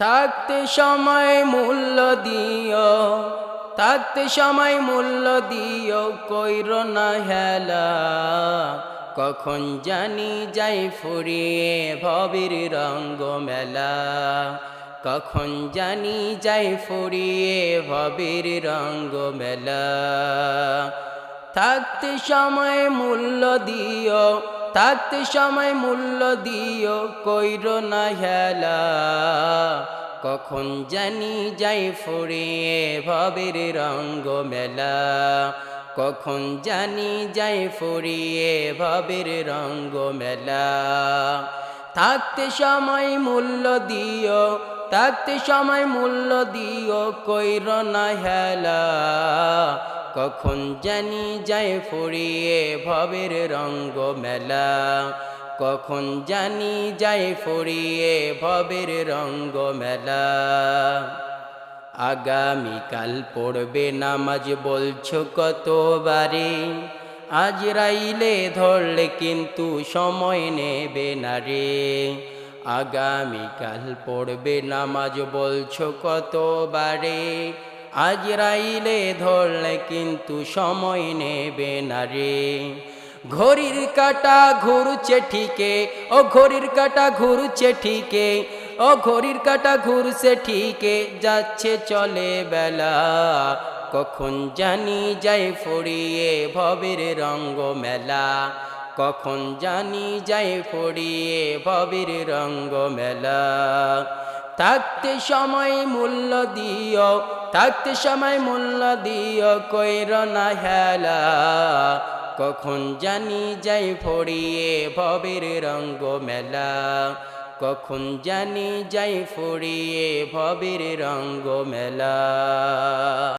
থাকতে সময় মূল্য দিও, থাকতে সময় মূল্য দিও, কইরো না হেলা। কখন জানি যাই ফুরিয়ে ভবের রঙ্গ মেলা, কখন জানি যাই ফুরিয়ে ভবের রঙ্গ মেলা। থাকতে সময় মূল্য দিও, থাকতে সময় মূল্য দিও, কইরো না হেলা। কখন জানি যাই ফুরিয়ে ভবের রঙ্গ মেলা, কখন জানি যাই ফুরিয়ে ভবের রঙ্গ মেলা। থাকতে সময় মূল্য দিও, থাকতে সময় মূল্য দিও, কইরো না হেলা। কখন জানি যাই ফুরিয়ে ভবের রঙ্গ মেলা, কখন জানি যাই ফুরিয়ে ভবের রঙ্গ মেলা। আগামীকাল পড়বে নামাজ বলছো কতবারে, আজরাইলে ধরলে কিন্তু সময় নেবে না রে। আগামীকাল পড়বে নামাজ বলছো কতবারে, আজরাইলে ধরলে কিন্তু সময় নেবে না রে। ঘড়ির কাঁটা ঘুরছে ঠিকে, ও ঘড়ির কাঁটা ঘুরছে ঠিকে, ও ঘড়ির কাঁটা ঘুরছে ঠিকে, যাচ্ছে চলে বেলা। কখন জানি যাই ফুরিয়ে ভবের রঙ্গ মেলা, কখন জানি যাই ফুরিয়ে ভবের রঙ্গ মেলা। থাকতে সময় মূল্য দিও, থাকতে সময় মূল্য দিও, কইরো না হেলা। কখন জানি যাই ফুরিয়ে ভবের রঙ্গ মেলা, কখন জানি যাই ফুরিয়ে ভবের রঙ্গ মেলা।